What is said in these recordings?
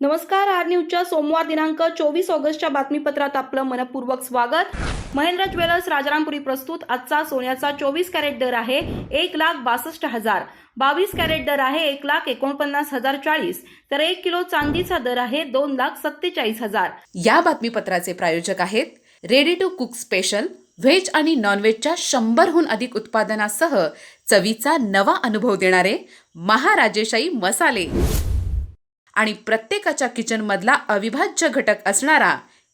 नमस्कार, आर न्यूजच्या सोमवार दिनांक 24 ऑगस्टच्या बातमीपत्रात आपलं मनपूर्वक स्वागत। महेंद्र ज्वेलर्स राजारामपुरी प्रस्तुत आजचा सोन्याचा 24 कॅरेट दर आहे 1,62,000, 22 कॅरेट दर आहे 1,49,040, तर 1 किलो चांदीचा दर आहे 2,47,000। या बातमीपत्राचे प्रायोजक आहेत ready to cook special, veg आणि नॉनव्हेजच्या 100हून अधिक उत्पादनासह चवीचा नवा अनुभव देणारे महाराजेशाही मसाले आणि प्रत्येकाच्या किचनमधला अविभाज्य घटक असणारा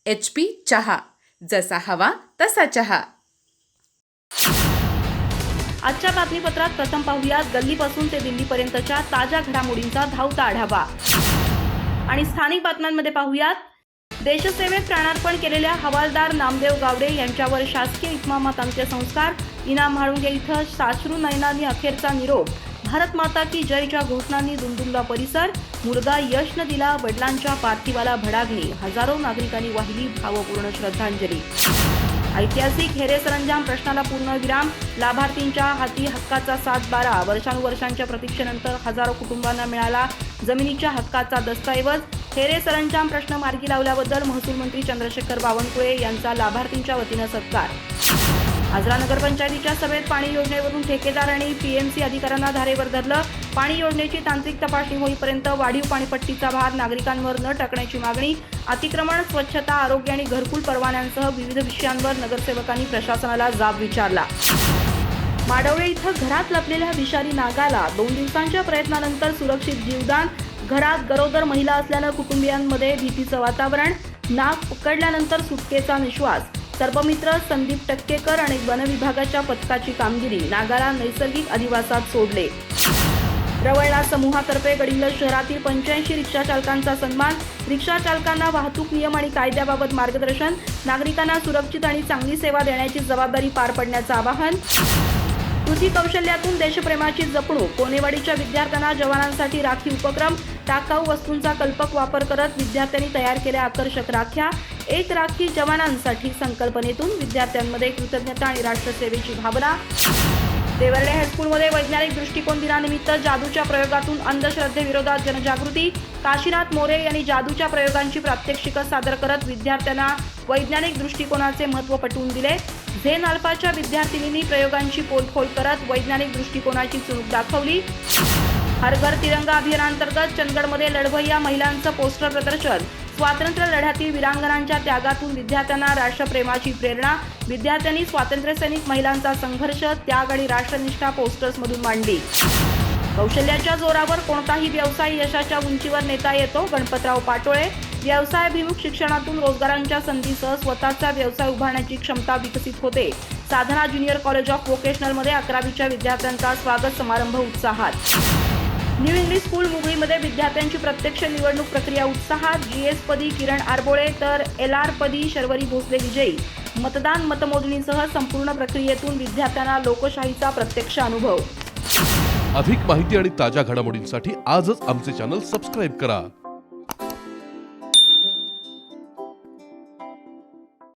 HP चहा, जसा हवा तसा चहा। आजच्या बातमीपत्रात प्रथम पाहूयात गल्लीपासून ते दिल्लीपर्यंतच्या ताज्या घडामोडींचा धावता आढावा आणि स्थानिक बातम्यांमध्ये पाहूयात देशसेवेत प्राणार्पण केलेल्या हवालदार नामदेव गावडे यांच्यावर शासकीय इतमामात अंत्यसंस्कार। इनाम म्हाळुंगे इथं साश्रू नयनांनी अखेरचा निरोप। भारत माता की जयच्या घोषणांनी दुमदुमला परिसर। मुलगा यश न दिला, वडिलांच्या पार्थिवाला भडागली, हजारो नागरिकांनी वाहिली भावपूर्ण श्रद्धांजली। ऐतिहासिक हेरे सरंजाम प्रश्नाला पूर्णविराम, लाभार्थींच्या हाती हक्काचा 7/12। वर्षानुवर्षांच्या प्रतीक्षेनंतर हजारो कुटुंबांना मिळाला जमिनीच्या हक्काचा दस्तऐवज। हेरे सरंजाम प्रश्न मार्गी लावल्याबद्दल महसूल मंत्री चंद्रशेखर बावनकुळे यांचा लाभार्थींच्या वतीनं सत्कार। आजरा नगरपंचायतीच्या सभेत पाणी योजनेवरून ठेकेदार आणि PMC अधिकाऱ्यांना धारेवर धरलं। पाणी योजनेची तांत्रिक तपासणी होईपर्यंत वाढीव पाणीपट्टीचा भार नागरिकांवर न टाकण्याची मागणी। अतिक्रमण, स्वच्छता, आरोग्य आणि घरकुल परवान्यांसह विविध विषयांवर नगरसेवकांनी प्रशासनाला जाब विचारला। माडवळे इथं घरात लपलेल्या विषारी नागाला 2 दिवसांच्या प्रयत्नानंतर सुरक्षित जीवदान। घरात गरोदर महिला असल्यानं कुटुंबियांमध्ये भीतीचं वातावरण। नाग पकडल्यानंतर सुटकेचा निश्वास। सर्पमित्र संदीप टक्केकर आणि वन विभागाच्या पथकाची कामगिरी। नागाला नैसर्गिक अधिवासात सोडले। रवळला समूहातर्फे गडिंग्लज शहरातील 85 रिक्षा चालकांचा सन्मान। रिक्षा चालकांना वाहतूक नियम आणि कायद्याबाबत मार्गदर्शन। नागरिकांना सुरक्षित आणि चांगली सेवा देण्याची जबाबदारी पार पाडण्याचं आवाहन। कृती कौशल्यातून देशप्रेमाची जपणूक। कोनेवाडीच्या विद्यार्थ्यांना जवानांसाठी राखी उपक्रम। टाकाऊ वस्तूंचा कल्पक वापर करत विद्यार्थ्यांनी तयार केल्या आकर्षक राख्या। एक राखी जवानांसाठी संकल्पनेतून विद्यार्थ्यांमध्ये कृतज्ञता आणि राष्ट्रसेवेची भावना। देवर्डे हायस्कूलमध्ये वैज्ञानिक दृष्टिकोन दिनानिमित्त जादूच्या प्रयोगातून अंधश्रद्धेविरोधात जनजागृती। काशीनाथ मोरे यांनी जादूच्या प्रयोगांची प्रात्यक्षिकं सादर करत विद्यार्थ्यांना वैज्ञानिक दृष्टिकोनाचे महत्त्व पटवून दिले। झेन अल्फाच्या विद्यार्थिनींनी प्रयोगांची पोलखोल करत वैज्ञानिक दृष्टिकोनाची चुणूक दाखवली। हर घर तिरंगा अभियानांतर्गत चंदगडमध्ये लढवय्या महिलांचं पोस्टर प्रदर्शन। स्वातंत्र्य लढ्यातील वीरांगनांच्या त्यागातून विद्यार्थ्यांना राष्ट्रप्रेमाची प्रेरणा। विद्यार्थ्यांनी स्वातंत्र्यसैनिक महिलांचा संघर्ष, त्याग आणि राष्ट्रनिष्ठा पोस्टर्समधून मांडली। कौशल्याच्या जोरावर कोणताही व्यवसाय यशाच्या उंचीवर नेता येतो। गणपतराव पाटोळे। व्यवसायाभिमुख शिक्षणातून रोजगारांच्या संधीसह स्वतःचा व्यवसाय उभारण्याची क्षमता विकसित होते। साधना ज्युनियर कॉलेज ऑफ व्होकेशनलमध्ये 11वीच्या विद्यार्थ्यांचा स्वागत समारंभ उत्साहात। न्यू इंग्लिश स्कूल मुंबईमध्ये विद्यार्थ्यांची प्रत्यक्ष निवडणूक प्रक्रिया उत्साहात। GS पदी किरण आरबोळे तर LR पदी शर्वरी भोसले विजयी। मतदान, मतमोजणीसह संपूर्ण प्रक्रियेतून विद्यार्थ्यांना लोकशाहीचा प्रत्यक्ष अनुभव। अधिक माहिती आणि ताज्या घडामोडींसाठी आजच आमचे चॅनल सबस्क्राइब करा।